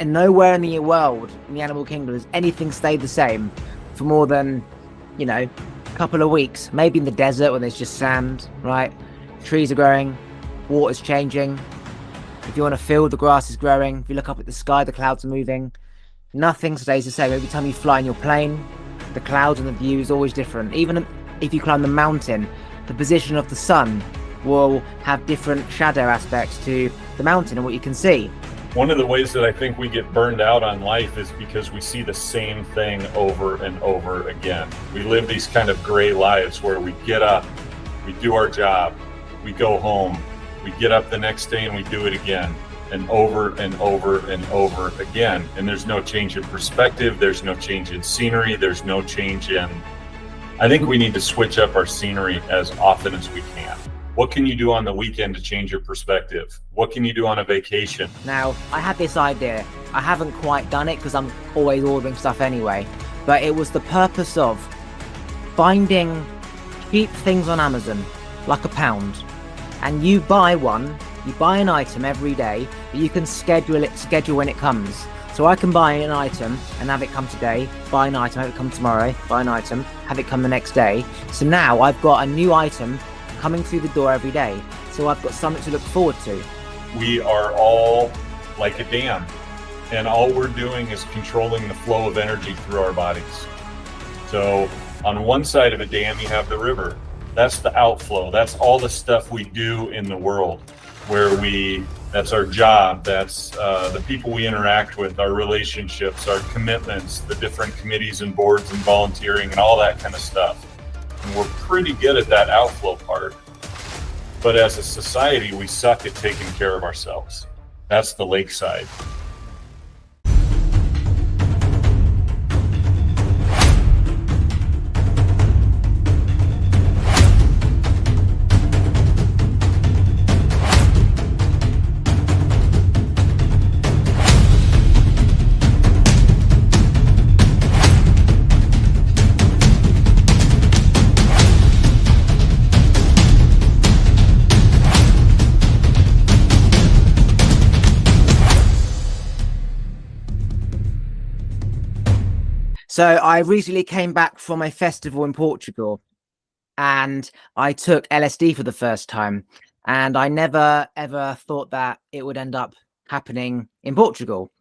And nowhere in the world, in the animal kingdom, has anything stayed the same for more than, a couple of weeks. Maybe in the desert when there's just sand, right? Trees are growing, water's changing. If you're on a field, the grass is growing. If you look up at the sky, the clouds are moving. Nothing stays the same. Every time you fly in your plane, the clouds and the view is always different. Even if you climb the mountain, the position of the sun will have different shadow aspects to the mountain and what you can see. One of the ways that I think we get burned out on life is because we see the same thing over and over again. We live these kind of gray lives where we get up, we do our job, we go home, we get up the next day and we do it again, and over and over and over again. And there's no change in perspective, there's no change in scenery, there's no change in... I think we need to switch up our scenery as often as we can. What can you do on the weekend to change your perspective? What can you do on a vacation? Now, I had this idea. I haven't quite done it because I'm always ordering stuff anyway. But it was the purpose of finding cheap things on Amazon, like £1. And you buy an item every day, but you can schedule when it comes. So I can buy an item and have it come today, buy an item, have it come tomorrow, buy an item, have it come the next day. So now I've got a new item coming through the door every day. So I've got something to look forward to. We are all like a dam, and all we're doing is controlling the flow of energy through our bodies. So on one side of a dam, you have the river. That's the outflow. That's all the stuff we do in the world, that's our job. That's the people we interact with, our relationships, our commitments, the different committees and boards and volunteering and all that kind of stuff. And we're pretty good at that outflow part. But as a society, we suck at taking care of ourselves. That's the lakeside. So I recently came back from a festival in Portugal and I took LSD for the first time. And I never, ever thought that it would end up happening in Portugal.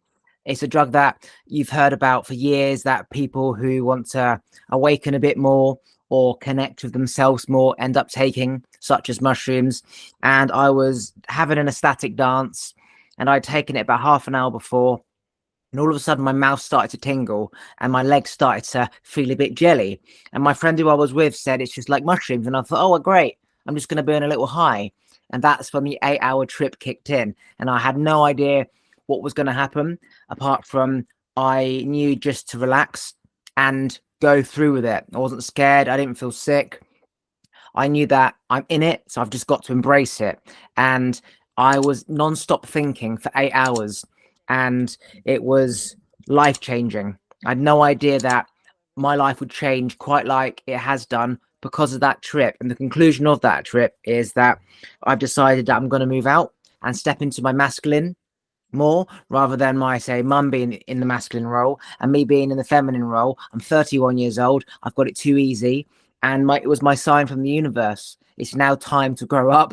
It's a drug that you've heard about for years, that people who want to awaken a bit more or connect with themselves more end up taking, such as mushrooms. And I was having an ecstatic dance and I'd taken it about half an hour before. And all of a sudden, my mouth started to tingle and my legs started to feel a bit jelly. And my friend who I was with said, it's just like mushrooms. And I thought, oh, great. I'm just going to burn a little high. And that's when the 8-hour trip kicked in. And I had no idea what was going to happen, apart from I knew just to relax and go through with it. I wasn't scared. I didn't feel sick. I knew that I'm in it. So I've just got to embrace it. And I was nonstop thinking for 8 hours. And it was life-changing. I had no idea that my life would change quite like it has done because of that trip. And the conclusion of that trip is that I've decided that I'm going to move out and step into my masculine more, rather than my, say, mum being in the masculine role and me being in the feminine role. I'm 31 years old. I've got it too easy. And it was my sign from the universe. It's now time to grow up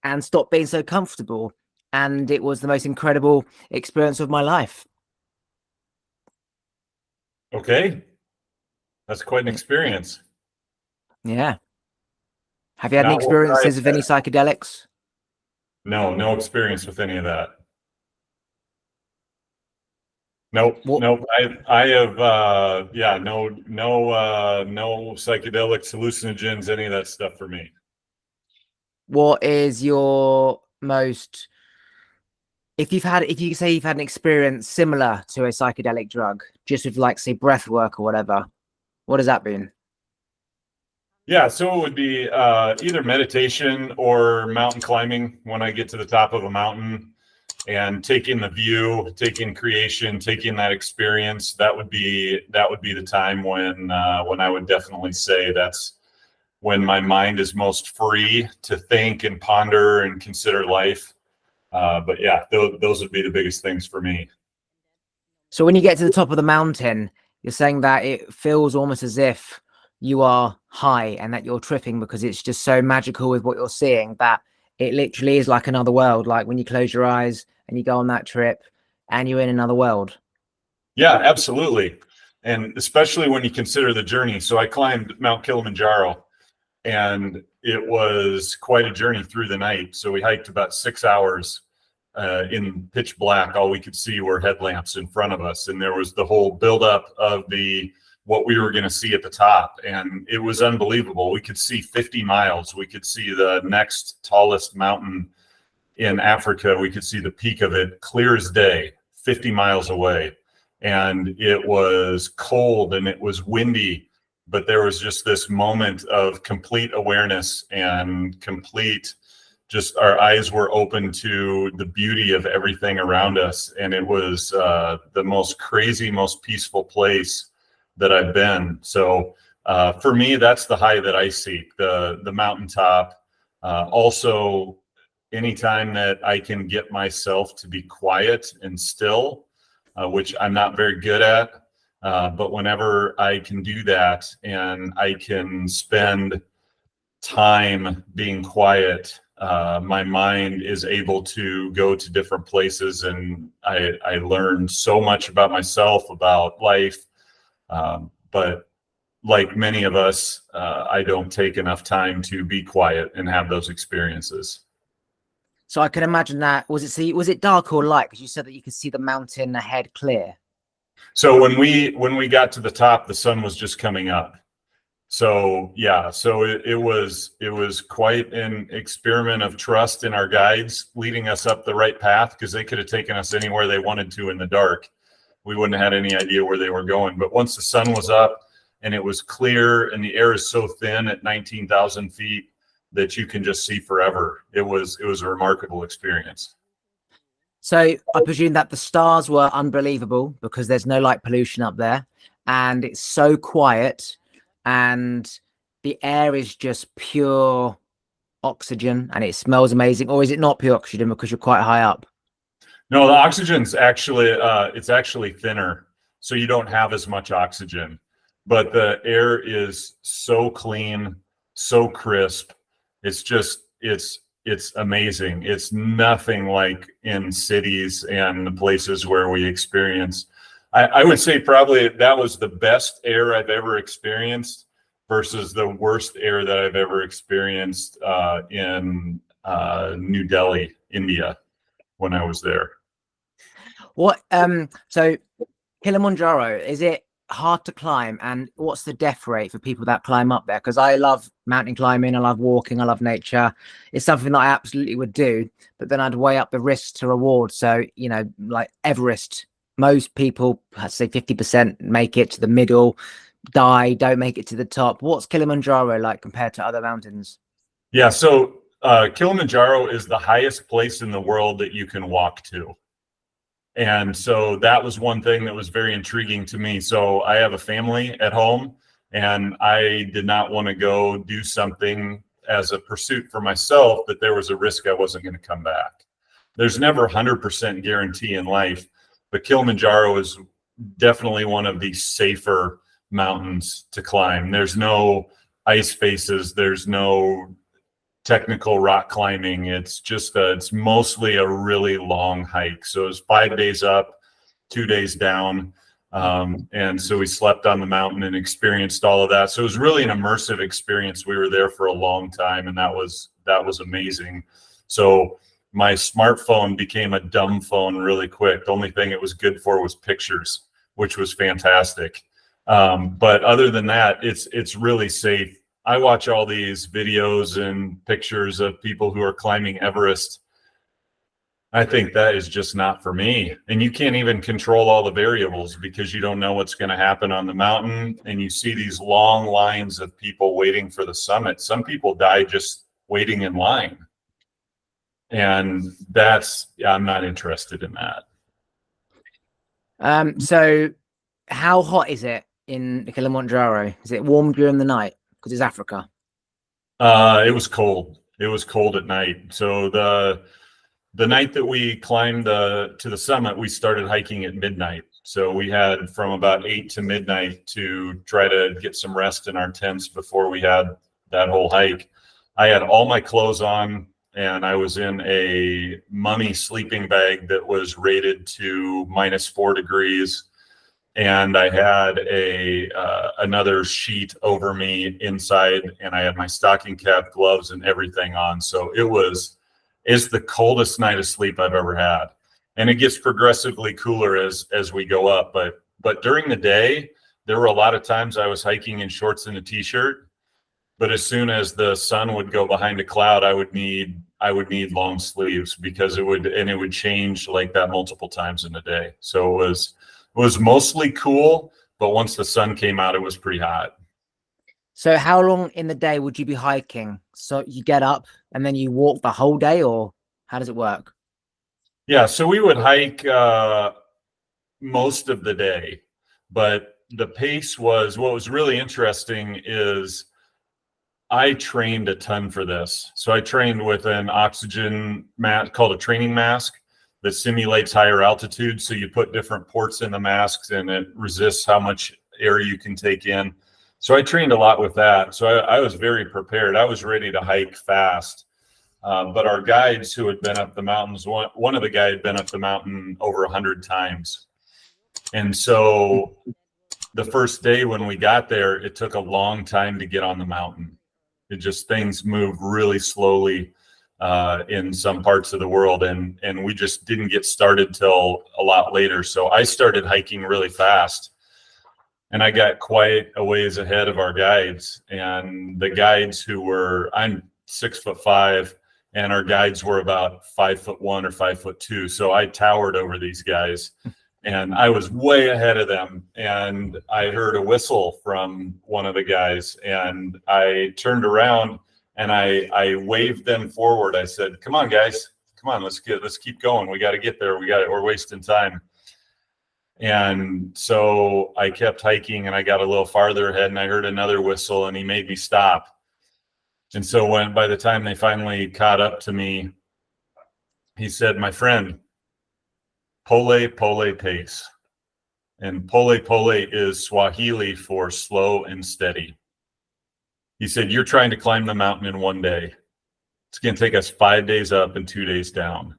and stop being so comfortable. And it was the most incredible experience of my life. Okay. That's quite an experience. Yeah. Have you had any experiences with any psychedelics? No experience with any of that. Nope. I have, no psychedelics, hallucinogens, any of that stuff for me. What is your most... If you say you've had an experience similar to a psychedelic drug, just with like, say, breath work or whatever, what has that been? Yeah, so it would be either meditation or mountain climbing. When I get to the top of a mountain and taking the view, taking creation, taking that experience, that would be the time when I would definitely say that's when my mind is most free to think and ponder and consider life. But yeah, those would be the biggest things for me. So when you get to the top of the mountain, you're saying that it feels almost as if you are high and that you're tripping because it's just so magical with what you're seeing that it literally is like another world. Like when you close your eyes and you go on that trip and you're in another world. Yeah, absolutely. And especially when you consider the journey. So I climbed Mount Kilimanjaro, and it was quite a journey through the night. So we hiked about 6 hours in pitch black. All we could see were headlamps in front of us, and there was the whole buildup of what we were going to see at the top, and it was unbelievable. We could see 50 miles. We could see the next tallest mountain in Africa. We could see the peak of it clear as day, 50 miles away, and it was cold and it was windy, but there was just this moment of complete awareness and complete, just our eyes were open to the beauty of everything around us. And it was the most crazy, most peaceful place that I've been. So for me, that's the high that I seek, the mountaintop. Also, anytime that I can get myself to be quiet and still, which I'm not very good at, but whenever I can do that and I can spend time being quiet, my mind is able to go to different places, and I learned so much about myself, about life. But like many of us, I don't take enough time to be quiet and have those experiences. So I can imagine that. Was it dark or light? Because you said that you could see the mountain ahead clear. So when we got to the top, the sun was just coming up. So yeah, so it was quite an experiment of trust in our guides leading us up the right path, because they could have taken us anywhere they wanted to in the dark. We wouldn't have had any idea where they were going. But once the sun was up and it was clear and the air is so thin at 19,000 feet that you can just see forever, it was a remarkable experience. So I presume that the stars were unbelievable because there's no light pollution up there and it's so quiet and the air is just pure oxygen and it smells amazing. Or is it not pure oxygen because you're quite high up? No, the oxygen's actually, it's actually thinner. So you don't have as much oxygen, but the air is so clean, so crisp. It's just, it's amazing. It's nothing like in cities and the places where we experience. I would say probably that was the best air I've ever experienced versus the worst air that I've ever experienced in New Delhi, India, when I was there. What so Kilimanjaro, is it hard to climb, and what's the death rate for people that climb up there? Because I love mountain climbing, I love walking, I love nature. It's something that I absolutely would do, but then I'd weigh up the risk to reward. So, you know, like Everest, most people, I'd say 50% make it to the middle, die, don't make it to the top. What's Kilimanjaro like compared to other mountains? Yeah, so Kilimanjaro is the highest place in the world that you can walk to. And so that was one thing that was very intriguing to me. So I have a family at home, and I did not want to go do something as a pursuit for myself that there was a risk I wasn't going to come back. There's never 100% guarantee in life, but Kilimanjaro is definitely one of the safer mountains to climb. There's no ice faces. There's no technical rock climbing. It's just it's mostly a really long hike. So it was 5 days up, 2 days down. And so we slept on the mountain and experienced all of that. So it was really an immersive experience. We were there for a long time, and that was amazing. So my smartphone became a dumb phone really quick. The only thing it was good for was pictures, which was fantastic. But other than that, it's really safe. I watch all these videos and pictures of people who are climbing Everest. I think that is just not for me. And you can't even control all the variables because you don't know what's going to happen on the mountain. And you see these long lines of people waiting for the summit. Some people die just waiting in line. And I'm not interested in that. So how hot is it in Kilimanjaro? Is it warm during the night? Because it's Africa. It was cold. It was cold at night. So The night that we climbed to the summit, we started hiking at midnight. So we had from about 8 to midnight to try to get some rest in our tents before we had that whole hike. I had all my clothes on, and I was in a mummy sleeping bag that was rated to -4 degrees. And I had another sheet over me inside, and I had my stocking cap, gloves, and everything on. So it's the coldest night of sleep I've ever had. And it gets progressively cooler as we go up. But during the day, there were a lot of times I was hiking in shorts and a t-shirt. But as soon as the sun would go behind a cloud, I would need long sleeves, because it would change like that multiple times in a day. So it was mostly cool, but once the sun came out, it was pretty hot. So how long in the day would you be hiking? So you get up and then you walk the whole day, or how does it work? Yeah, so we would hike most of the day, but the pace what was really interesting is I trained a ton for this. So I trained with an oxygen mask called a training mask that simulates higher altitude. So you put different ports in the masks and it resists how much air you can take in. So I trained a lot with that. So I was very prepared. I was ready to hike fast. But our guides who had been up the mountains, one of the guys had been up the mountain over 100 times. And so the first day when we got there, it took a long time to get on the mountain. Things move really slowly in some parts of the world, and we just didn't get started till a lot later. So I started hiking really fast, and I got quite a ways ahead of our guides. And the guides I'm 6'5", and our guides were about 5'1" or 5'2". So I towered over these guys. And I was way ahead of them, and I heard a whistle from one of the guys, and I turned around and I waved them forward. I said, "Come on, guys, come on, let's keep going. We got to get there. We're wasting time." And so I kept hiking, and I got a little farther ahead, and I heard another whistle, and he made me stop. And so by the time they finally caught up to me, he said, "My friend, pole pole pace." And pole pole is Swahili for slow and steady. He said, "You're trying to climb the mountain in one day. It's going to take us 5 days up and 2 days down.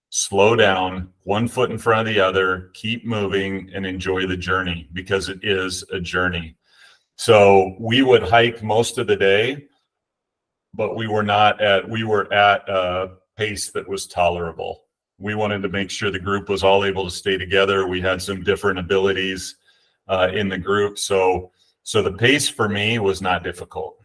Slow down, 1 foot in front of the other, keep moving, and enjoy the journey, because it is a journey." So we would hike most of the day, but we were at a pace that was tolerable. We wanted to make sure the group was all able to stay together. We had some different abilities in the group. So the pace for me was not difficult.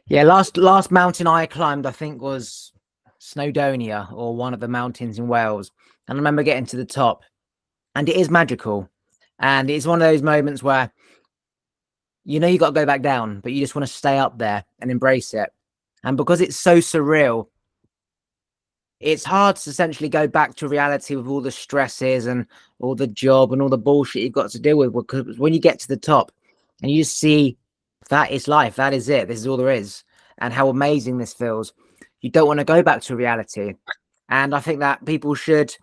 Yeah, last mountain I climbed, I think, was Snowdonia, or one of the mountains in Wales. And I remember getting to the top, and it is magical. And it's one of those moments where, you got to go back down, but you just want to stay up there and embrace it. And because it's so surreal, it's hard to essentially go back to reality with all the stresses and all the job and all the bullshit you've got to deal with. Because when you get to the top and you just see that is life, that is it, this is all there is, and how amazing this feels, you don't want to go back to reality. And I think that people should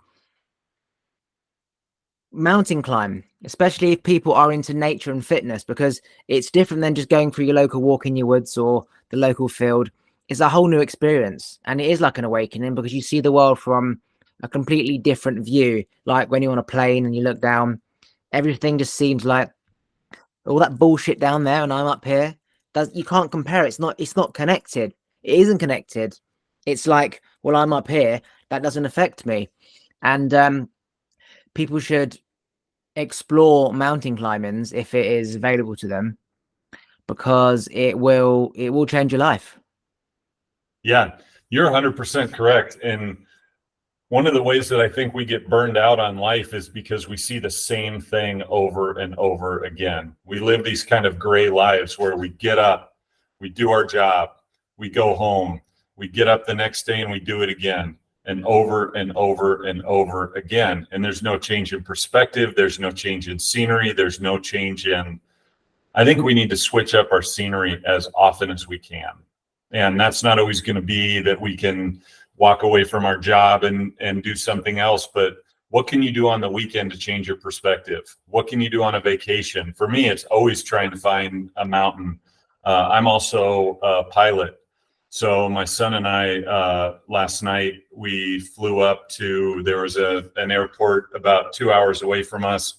mountain climb, especially if people are into nature and fitness, because it's different than just going through your local walk in your woods or the local field. It's a whole new experience, and it is like an awakening, because you see the world from a completely different view. Like when you're on a plane and you look down, everything just seems like all that bullshit down there, and I'm up here. You can't compare it. It's not connected. It isn't connected. It's like, well, I'm up here, that doesn't affect me. And people should explore mountain climbings if it is available to them, because it will change your life. Yeah, you're 100% correct. And one of the ways that I think we get burned out on life is because we see the same thing over and over again. We live these kind of gray lives where we get up, we do our job, we go home, we get up the next day and we do it again, and over and over and over again. And there's no change in perspective. There's no change in scenery. There's no change in, I think we need to switch up our scenery as often as we can. And that's not always going to be that we can walk away from our job and do something else. But what can you do on the weekend to change your perspective? What can you do on a vacation? For me, it's always trying to find a mountain. I'm also a pilot. So my son and I, last night, we flew up to, there was an airport about 2 hours away from us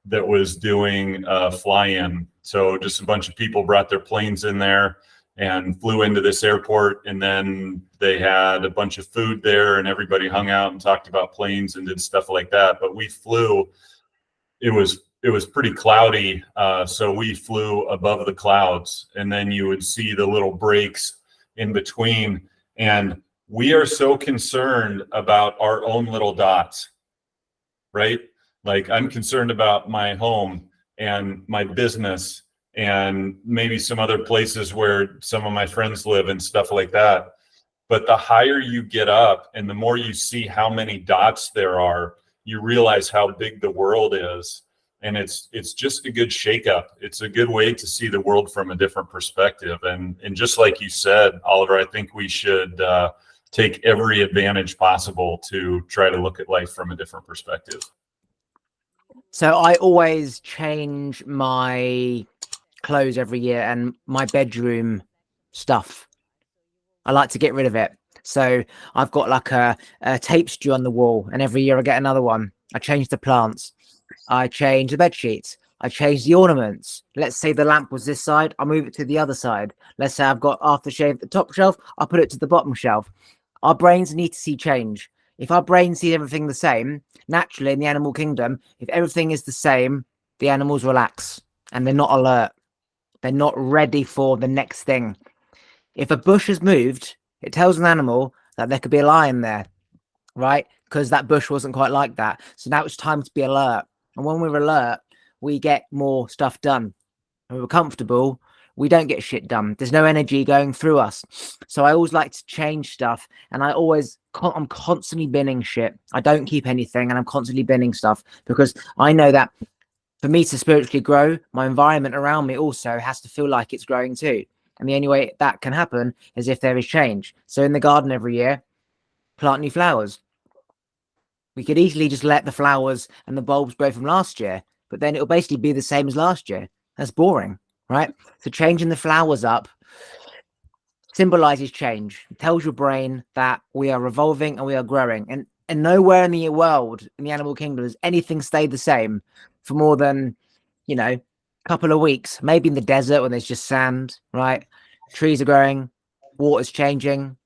that was doing a fly-in. So just a bunch of people brought their planes in there and flew into this airport, and then they had a bunch of food there and everybody hung out and talked about planes and did stuff like that. But we flew, it was pretty cloudy, so we flew above the clouds, and then you would see the little breaks in between. And we are so concerned about our own little dots, right? Like, I'm concerned about my home and my business and maybe some other places where some of my friends live and stuff like that. But the higher you get up and the more you see how many dots there are, you realize how big the world is. And it's just a good shakeup. It's a good way to see the world from a different perspective. And just like you said, Oliver, I think we should take every advantage possible to try to look at life from a different perspective. So I always change my clothes every year and my bedroom stuff. I like to get rid of it. So I've got like a tapestry on the wall, and every year I get another one. I change the plants. I change the bed sheets. I change the ornaments. Let's say the lamp was this side, I'll move it to the other side. Let's say I've got aftershave at the top shelf, I'll put it to the bottom shelf. Our brains need to see change. If our brain sees everything the same, naturally in the animal kingdom, if everything is the same, the animals relax and they're not alert. They're not ready for the next thing. If a bush has moved, it tells an animal that there could be a lion there, right? Because that bush wasn't quite like that. So now it's time to be alert. And when we're alert, we get more stuff done. When we're comfortable, we don't get shit done. There's no energy going through us. So I always like to change stuff. And I'm constantly binning shit. I don't keep anything, and I'm constantly binning stuff because I know that for me to spiritually grow, my environment around me also has to feel like it's growing too. And the only way that can happen is if there is change. So in the garden every year, plant new flowers. We could easily just let the flowers and the bulbs grow from last year, but then it'll basically be the same as last year. That's boring, right? So changing the flowers up symbolizes change. It tells your brain that we are evolving and we are growing. And nowhere in the world, in the animal kingdom, does anything stay the same for more than, a couple of weeks. Maybe in the desert when there's just sand, right? Trees are growing, water's changing.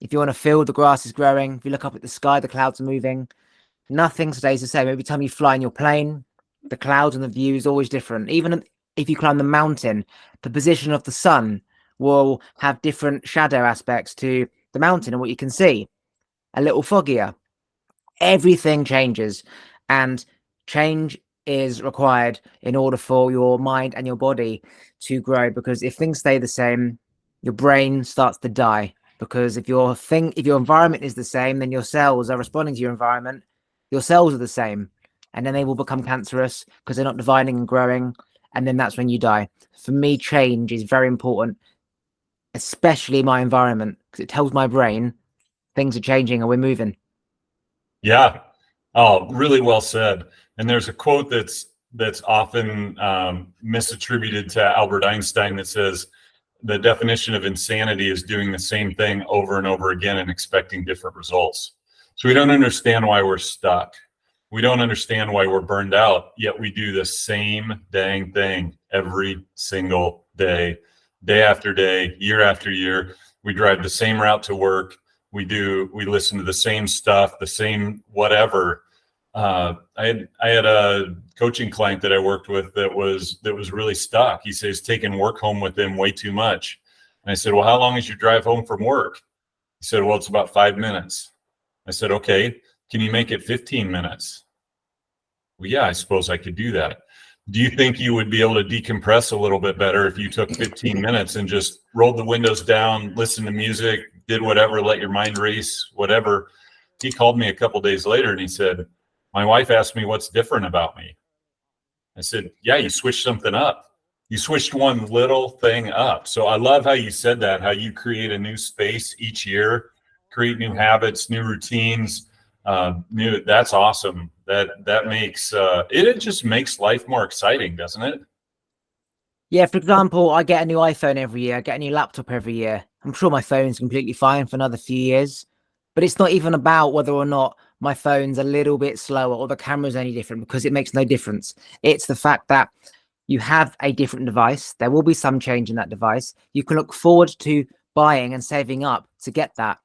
If you're on a field, the grass is growing. If you look up at the sky, the clouds are moving. Nothing stays the same. Every time you fly in your plane, the clouds and the view is always different. Even if you climb the mountain, the position of the sun will have different shadow aspects to the mountain and what you can see. A little foggier. Everything changes, and change is required in order for your mind and your body to grow, because if things stay the same, your brain starts to die. Because if your environment is the same, then your cells are responding to your environment. Your cells are the same, and then they will become cancerous because they're not dividing and growing, and then that's when you die. For me, change is very important, especially my environment, because it tells my brain things are changing and we're moving. Yeah. Oh, really well said. And there's a quote that's often misattributed to Albert Einstein that says the definition of insanity is doing the same thing over and over again and expecting different results. So we don't understand why we're stuck. We don't understand why we're burned out, yet we do the same dang thing every single day, day after day, year after year. We drive the same route to work. We listen to the same stuff, the same whatever. I had a coaching client that I worked with that was really stuck. He says taking work home with him way too much. And I said, well, how long is your drive home from work? He said, well, it's about 5 minutes. I said, okay, can you make it 15 minutes? Well, yeah, I suppose I could do that. Do you think you would be able to decompress a little bit better if you took 15 minutes and just rolled the windows down, listened to music, did whatever, let your mind race, whatever? He called me a couple days later and he said, my wife asked me what's different about me. I said, yeah, you switched something up. You switched one little thing up. So I love how you said that, how you create a new space each year, create new habits, new routines. That's awesome. That makes it just makes life more exciting, doesn't it? Yeah, for example, I get a new iPhone every year. I get a new laptop every year. I'm sure my phone's completely fine for another few years, but it's not even about whether or not my phone's a little bit slower or the camera's any different, because it makes no difference. It's the fact that you have a different device. There will be some change in that device. You can look forward to buying and saving up to get that.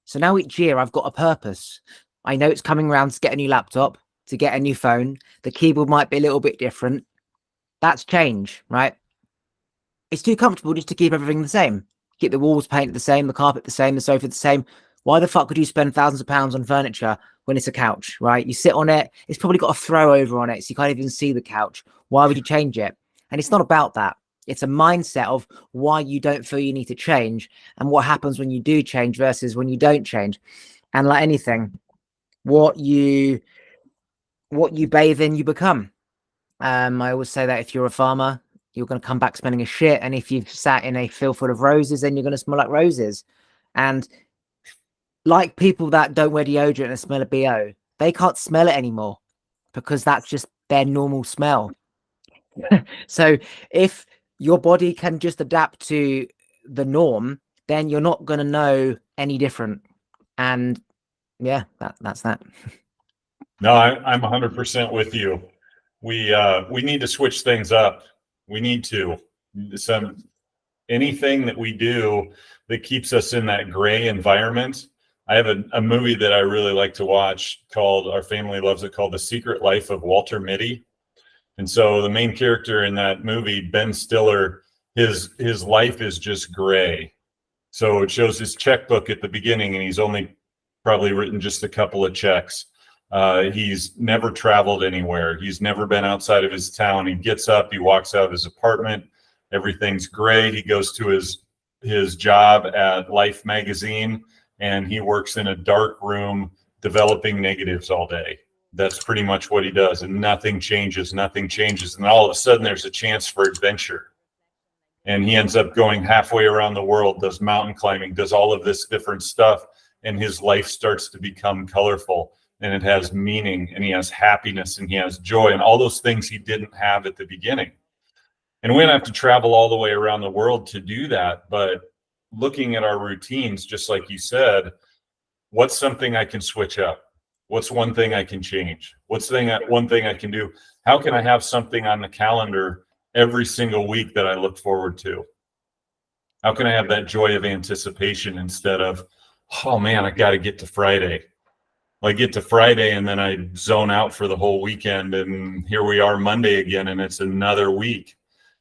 So now each year I've got a purpose. I know it's coming around to get a new laptop, to get a new phone. The keyboard might be a little bit different. That's change, right? It's too comfortable just to keep everything the same. Keep the walls painted the same, the carpet the same, the sofa the same. Why the fuck would you spend thousands of pounds on furniture when it's a couch, right? You sit on it, it's probably got a throw over on it, so you can't even see the couch. Why would you change it? And it's not about that. It's a mindset of why you don't feel you need to change and what happens when you do change versus when you don't change. And like anything, what you bathe in, you become. I always say that if you're a farmer, you're going to come back smelling a shit. And if you've sat in a field full of roses, then you're going to smell like roses. And like people that don't wear deodorant and smell a BO, they can't smell it anymore because that's just their normal smell. So if your body can just adapt to the norm, then you're not going to know any different. And yeah, that's that. No, I'm 100% with you. We need to switch things up. We need to. Anything that we do that keeps us in that gray environment. I have a movie that I really like to watch called, our family loves it, called The Secret Life of Walter Mitty. And so the main character in that movie, Ben Stiller, his life is just gray. So it shows his checkbook at the beginning, and he's only probably written just a couple of checks. He's never traveled anywhere. He's never been outside of his town. He gets up, he walks out of his apartment. Everything's gray. He goes to his job at Life magazine, and he works in a dark room developing negatives all day. That's pretty much what he does. And nothing changes. And all of a sudden there's a chance for adventure. And he ends up going halfway around the world, does mountain climbing, does all of this different stuff. And his life starts to become colorful, and it has meaning, and he has happiness, and he has joy, and all those things he didn't have at the beginning. And we don't have to travel all the way around the world to do that. But looking at our routines, just like you said, what's something I can switch up? What's one thing I can change? What's one thing I can do? How can I have something on the calendar every single week that I look forward to? How can I have that joy of anticipation instead of, oh man, I got to get to Friday. Well, I get to Friday and then I zone out for the whole weekend, and here we are Monday again, and it's another week.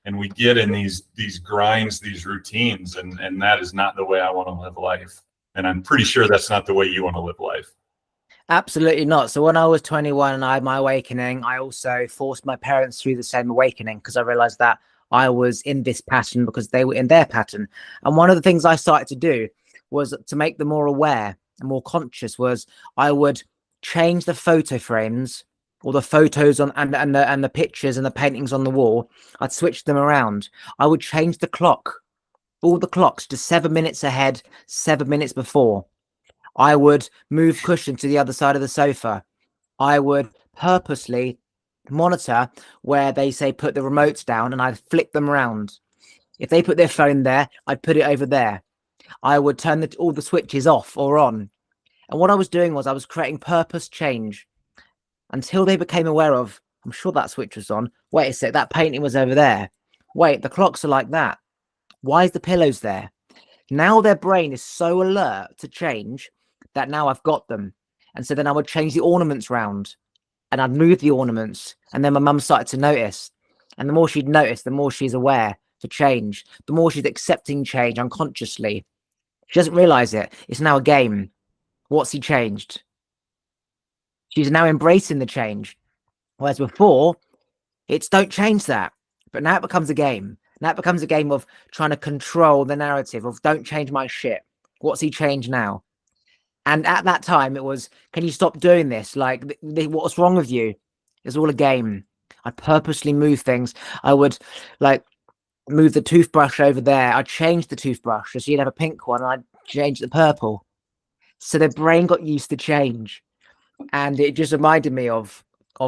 And we get in these grinds, these routines, and that is not the way I want to live life. And I'm pretty sure that's not the way you want to live life. Absolutely not. So when I was 21 and I had my awakening, I also forced my parents through the same awakening, because I realized that I was in this pattern because they were in their pattern. And one of the things I started to do was to make them more aware and more conscious was I would change the photo frames or the photos on and the pictures and the paintings on the wall. I'd switch them around. I would change the clock, all the clocks to 7 minutes ahead, 7 minutes before. I would move cushion to the other side of the sofa. I would purposely monitor where they say put the remotes down, and I'd flick them around. If they put their phone there, I'd put it over there. I would turn all the switches off or on. And what I was doing was I was creating purpose change until they became aware of, I'm sure that switch was on. Wait a sec, that painting was over there. Wait, the clocks are like that. Why is the pillows there? Now their brain is so alert to change that now I've got them. And so then I would change the ornaments round, and I'd move the ornaments. And then my mum started to notice. And the more she'd notice, the more she's aware to change, the more she's accepting change unconsciously. She doesn't realize it. It's now a game. What's he changed? She's now embracing the change. Whereas before, it's don't change that. But now it becomes a game. Now it becomes a game of trying to control the narrative of don't change my shit. What's he changed now? And at that time, it was, can you stop doing this? Like, what's wrong with you? It's all a game. I'd purposely move things. I would, like, move the toothbrush over there. I'd change the toothbrush. So you'd have a pink one, and I'd change the purple. So their brain got used to change. And it just reminded me of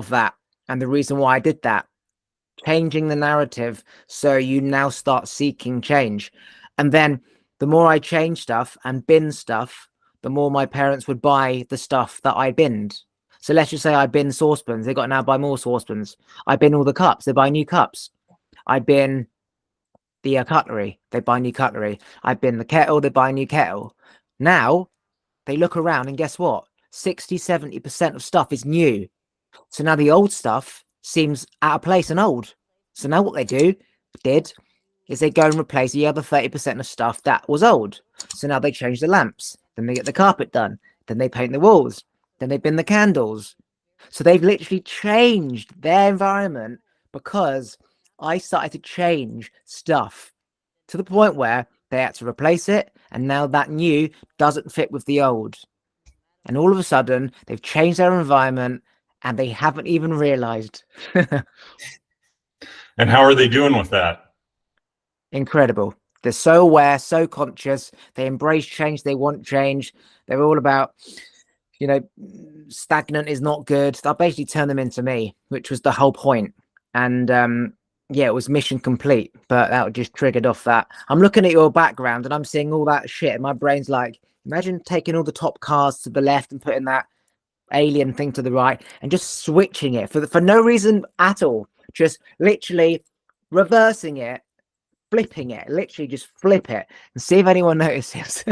that. And the reason why I did that, changing the narrative. So you now start seeking change. And then the more I change stuff and bin stuff, the more my parents would buy the stuff that I binned. So let's just say I bin saucepans. They got to now buy more saucepans. I bin all the cups. They buy new cups. I bin the cutlery. They buy new cutlery. I bin the kettle. They buy a new kettle. Now they look around and guess what? 60-70% of stuff is new. So now the old stuff seems out of place and old. So now what they did is they go and replace the other 30% of stuff that was old. So now they change the lamps. Then they get the carpet done. Then they paint the walls. Then they bin the candles. So they've literally changed their environment because I started to change stuff to the point where they had to replace it. And now that new doesn't fit with the old. And all of a sudden, they've changed their environment and they haven't even realized. And how are they doing with that? Incredible. They're so aware, so conscious. They embrace change. They want change. They're all about, stagnant is not good. I basically turned them into me, which was the whole point. And it was mission complete. But that just triggered off that. I'm looking at your background and I'm seeing all that shit. And my brain's like, imagine taking all the top cars to the left and putting that alien thing to the right and just switching it for no reason at all. Just literally reversing it, flipping it, literally just flip it and see if anyone notices.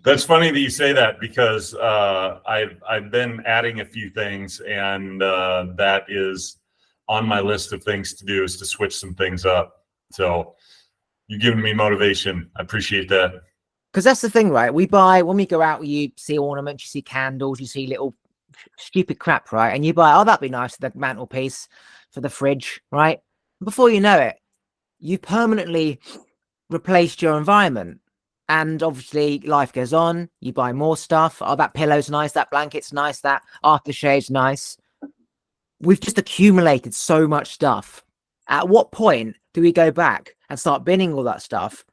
That's funny that you say that because I've been adding a few things, and that is on my list of things to do, is to switch some things up. So you're giving me motivation. I appreciate that. Because that's the thing, right? When we go out, you see ornaments, you see candles, you see little stupid crap, right? And you buy, oh, that'd be nice, the mantelpiece for the fridge, right? Before you know it, you've permanently replaced your environment. And obviously life goes on. You buy more stuff. Oh, that pillow's nice. That blanket's nice. That aftershave's nice. We've just accumulated so much stuff. At what point do we go back and start binning all that stuff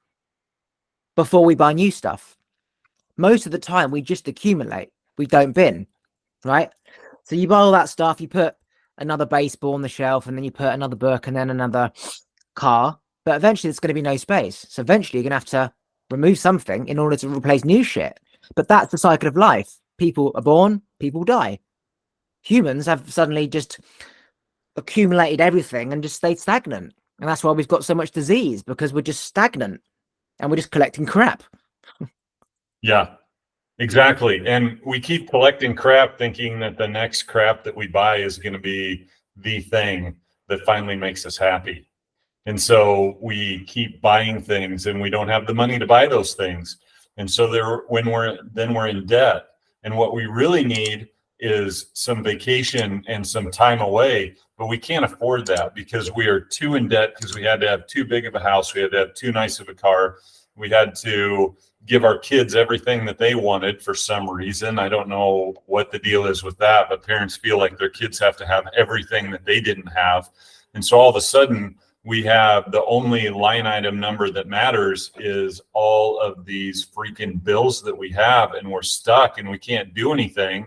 before we buy new stuff? Most of the time, we just accumulate. We don't bin, right? So you buy all that stuff. You put another baseball on the shelf, and then you put another book, and then another car. But eventually, there's going to be no space. So eventually, you're going to have to remove something in order to replace new shit. But that's the cycle of life. People are born, people die. Humans have suddenly just accumulated everything and just stayed stagnant. And that's why we've got so much disease, because we're just stagnant and we're just collecting crap. Yeah, exactly. And we keep collecting crap thinking that the next crap that we buy is going to be the thing that finally makes us happy. And so we keep buying things and we don't have the money to buy those things. And so we're in debt. And what we really need is some vacation and some time away, but we can't afford that because we are too in debt, because we had to have too big of a house. We had to have too nice of a car. We had to give our kids everything that they wanted for some reason. I don't know what the deal is with that, but parents feel like their kids have to have everything that they didn't have. And so all of a sudden, we have the only line item number that matters is all of these freaking bills that we have, and we're stuck and we can't do anything.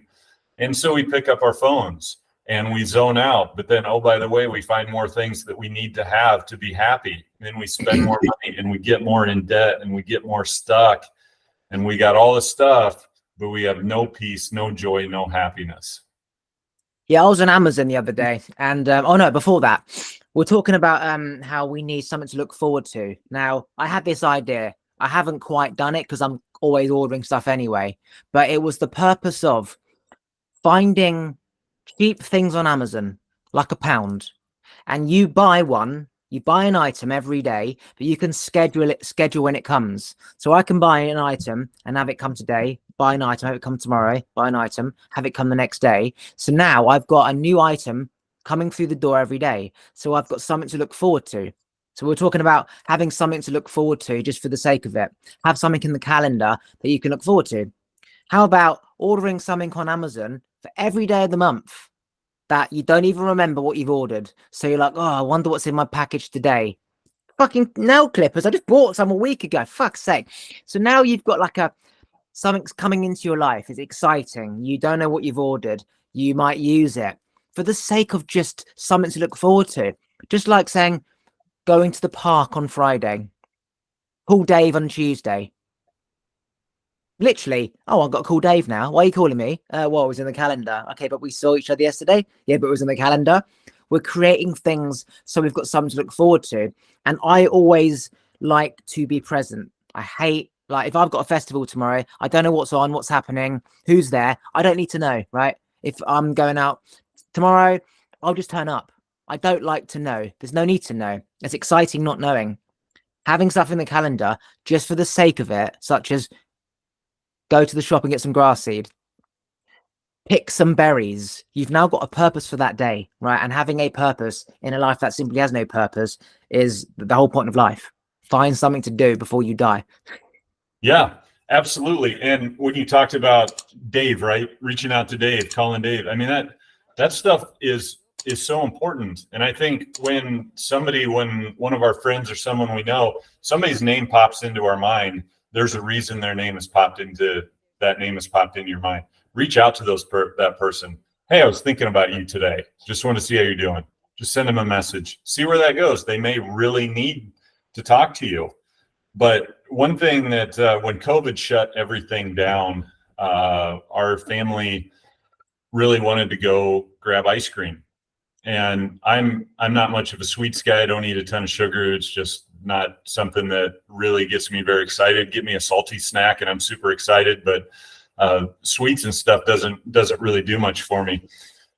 And so we pick up our phones and we zone out. But then, oh, by the way, we find more things that we need to have to be happy. And then we spend more money and we get more in debt and we get more stuck. And we got all the stuff, but we have no peace, no joy, no happiness. Yeah, I was on Amazon the other day, and before that, we're talking about how we need something to look forward to. Now, I had this idea. I haven't quite done it because I'm always ordering stuff anyway, but it was the purpose of finding cheap things on Amazon, like £1, and you buy an item every day, but you can schedule when it comes. So I can buy an item and have it come today, buy an item, have it come tomorrow, buy an item, have it come the next day. So now I've got a new item coming through the door every day. So I've got something to look forward to. So we're talking about having something to look forward to just for the sake of it. Have something in the calendar that you can look forward to. How about ordering something on Amazon for every day of the month? that you don't even remember what you've ordered. So you're like, oh, I wonder what's in my package today. Fucking nail clippers. I just bought some a week ago. Fuck's sake. So now you've got like something's coming into your life. It's exciting. You don't know what you've ordered. You might use it for the sake of just something to look forward to. Just like saying, going to the park on Friday, call Dave on Tuesday. Literally, oh, I've got to call Dave now. Why are you calling me? Well, it was in the calendar. Okay, but we saw each other yesterday. Yeah, but it was in the calendar. We're creating things so we've got something to look forward to. And I always like to be present. I hate, like, if I've got a festival tomorrow, I don't know what's on, what's happening, who's there. I don't need to know, right? If I'm going out tomorrow, I'll just turn up. I don't like to know. There's no need to know. It's exciting not knowing. Having stuff in the calendar just for the sake of it, such as go to the shop and get some grass seed, pick some berries. You've now got a purpose for that day, right? And having a purpose in a life that simply has no purpose is the whole point of life. Find something to do before you die. Yeah, absolutely. And when you talked about Dave, right? Reaching out to Dave, calling Dave. I mean, that stuff is so important. And I think when one of our friends or someone we know, somebody's name pops into our mind, there's a reason that name has popped into your mind. Reach out to that person. Hey, I was thinking about you today. Just want to see how you're doing. Just send them a message. See where that goes. They may really need to talk to you. But one thing that when COVID shut everything down, our family really wanted to go grab ice cream. And I'm not much of a sweets guy. I don't eat a ton of sugar. It's just not something that really gets me very excited. Get me a salty snack and I'm super excited, but sweets and stuff doesn't really do much for me.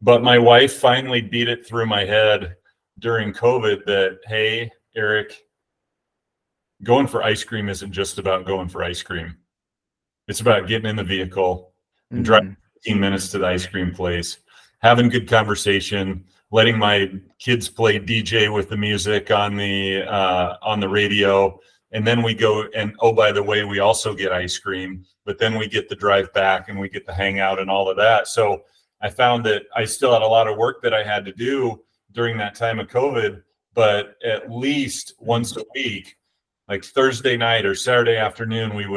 But my wife finally beat it through my head during COVID that, hey, Erik, going for ice cream isn't just about going for ice cream. It's about getting in the vehicle and driving 15 minutes to the ice cream place, having good conversation, letting my kids play DJ with the music on the radio. And then we go and, oh, by the way, we also get ice cream, but then we get the drive back and we get the hangout and all of that. So I found that I still had a lot of work that I had to do during that time of COVID, but at least once a week, like Thursday night or Saturday afternoon, we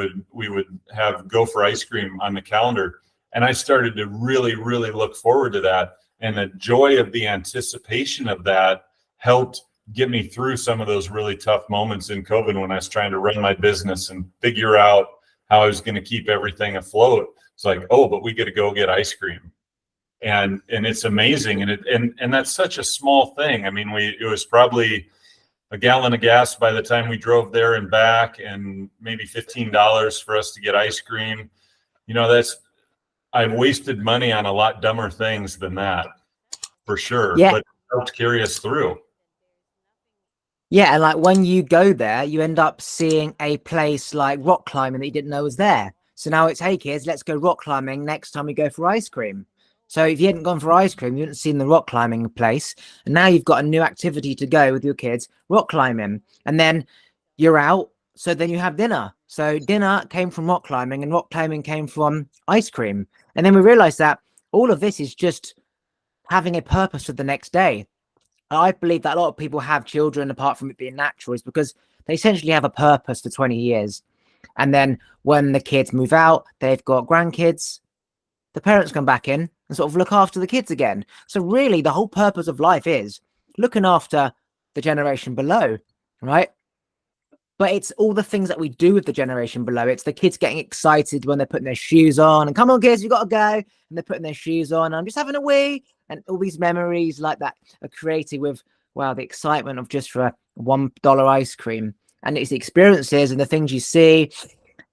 would have go for ice cream on the calendar. And I started to really, really look forward to that. And the joy of the anticipation of that helped get me through some of those really tough moments in COVID when I was trying to run my business and figure out how I was going to keep everything afloat. It's like, oh, but we get to go get ice cream. And it's amazing. And that's such a small thing. I mean, it was probably a gallon of gas by the time we drove there and back, and maybe $15 for us to get ice cream. You know, I've wasted money on a lot dumber things than that, for sure. Yeah. But it helped carry us through. Yeah, and like when you go there, you end up seeing a place like rock climbing that you didn't know was there. So now it's, hey kids, let's go rock climbing next time we go for ice cream. So if you hadn't gone for ice cream, you hadn't seen the rock climbing place. And now you've got a new activity to go with your kids, rock climbing. And then you're out. So then you have dinner. So dinner came from rock climbing and rock climbing came from ice cream. And then we realized that all of this is just having a purpose for the next day. I believe that a lot of people have children, apart from it being natural, is because they essentially have a purpose for 20 years. And then when the kids move out, they've got grandkids, the parents come back in and sort of look after the kids again. So really the whole purpose of life is looking after the generation below, right? But it's all the things that we do with the generation below. It's the kids getting excited when they're putting their shoes on and come on kids, you got to go. And they're putting their shoes on. I'm just having a wee. And all these memories like that are created with, wow, the excitement of just for a $1 ice cream. And it's the experiences and the things you see.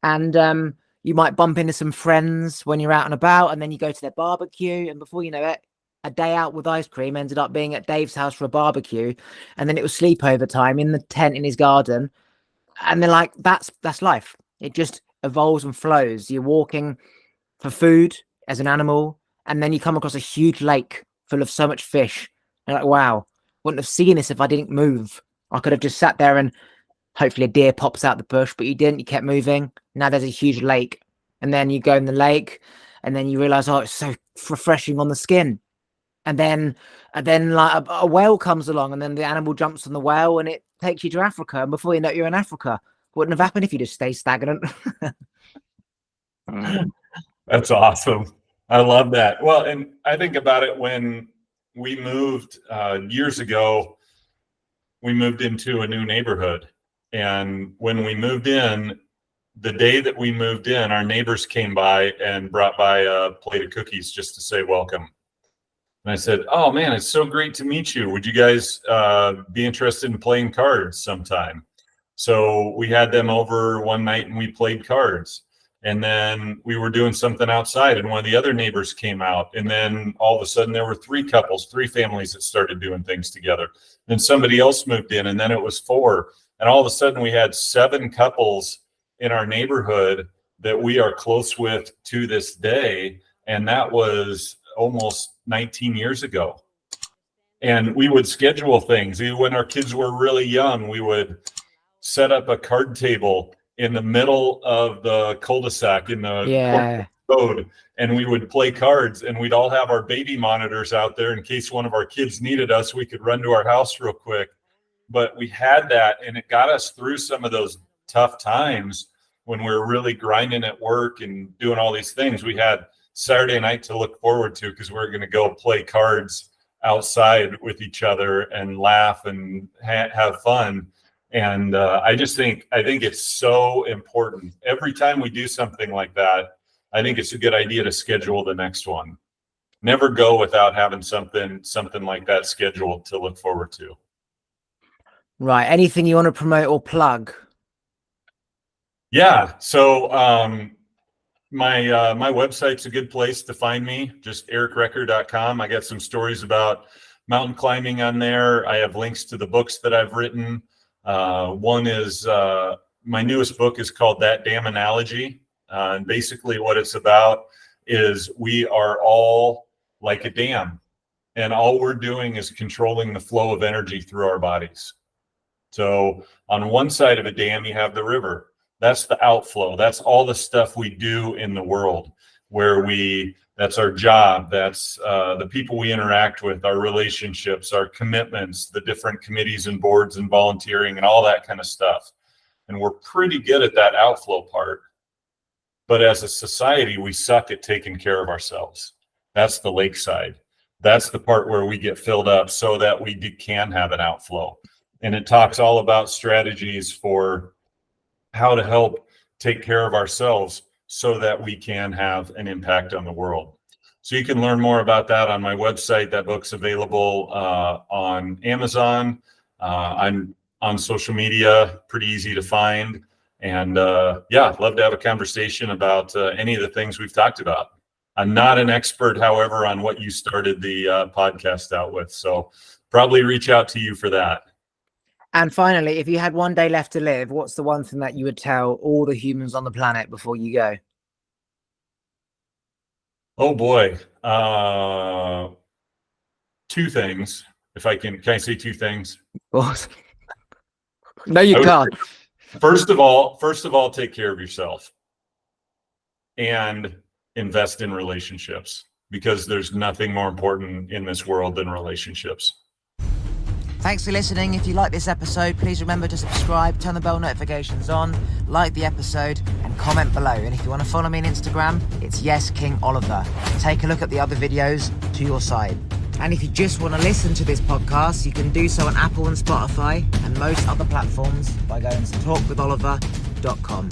And you might bump into some friends when you're out and about, and then you go to their barbecue. And before you know it, a day out with ice cream ended up being at Dave's house for a barbecue. And then it was sleepover time in the tent in his garden. And they're like, that's life. It just evolves and flows. You're walking for food as an animal, and then you come across a huge lake full of so much fish. And you're like, wow, wouldn't have seen this if I didn't move. I could have just sat there and hopefully a deer pops out the bush, but you didn't. You kept moving. Now there's a huge lake. And then you go in the lake, and then you realize, oh, it's so refreshing on the skin. and then like a whale comes along, and then the animal jumps on the whale and it takes you to Africa, and before you know it, you're in Africa. Wouldn't have happened if you just stay stagnant. That's awesome. I love that. Well, and I think about it when we moved years ago, we moved into a new neighborhood. And when we moved in, the day that we moved in, our neighbors came by and brought by a plate of cookies just to say welcome. And I said, "Oh man, it's so great to meet you. Would you guys be interested in playing cards sometime?" So we had them over one night and we played cards. And then we were doing something outside and one of the other neighbors came out. And then all of a sudden there were three families that started doing things together. Then somebody else moved in, and then it was four. And all of a sudden we had 7 couples in our neighborhood that we are close with to this day. And that was almost 19 years ago. And we would schedule things. Even when our kids were really young, we would set up a card table in the middle of the cul-de-sac in the road, and we would play cards, and we'd all have our baby monitors out there in case one of our kids needed us. We could run to our house real quick. But we had that, and it got us through some of those tough times when we were really grinding at work and doing all these things. We had Saturday night to look forward to because we were going to go play cards outside with each other and laugh and have fun. And I think it's so important. Every time we do something like that, I think it's a good idea to schedule the next one. Never go without having something like that scheduled to look forward to. Right. Anything you want to promote or plug? Yeah. So my website's a good place to find me. Just erikrecker.com. I got some stories about mountain climbing on there. I have links to the books that I've written. One is my newest book is called That Damn Analogy. And basically what it's about is we are all like a dam, and all we're doing is controlling the flow of energy through our bodies. So on one side of a dam, you have the river. That's the outflow. That's all the stuff we do in the world that's our job. That's the people we interact with, our relationships, our commitments, the different committees and boards and volunteering and all that kind of stuff. And we're pretty good at that outflow part. But as a society, we suck at taking care of ourselves. That's the lakeside. That's the part where we get filled up so that we can have an outflow. And it talks all about strategies for how to help take care of ourselves so that we can have an impact on the world. So you can learn more about that on my website. That book's available on Amazon. I'm on social media, pretty easy to find. And yeah, love to have a conversation about any of the things we've talked about. I'm not an expert, however, on what you started the podcast out with. So probably reach out to you for that. And finally, if you had one day left to live, what's the one thing that you would tell all the humans on the planet before you go? Oh boy. 2 things. If I can I say 2 things? No, you can't. First of all, take care of yourself and invest in relationships, because there's nothing more important in this world than relationships. Thanks for listening. If you like this episode, please remember to subscribe, turn the bell notifications on, like the episode, and comment below. And if you want to follow me on Instagram, it's YesKingOliver. Take a look at the other videos to your side. And if you just want to listen to this podcast, you can do so on Apple and Spotify and most other platforms by going to talkwitholiver.com.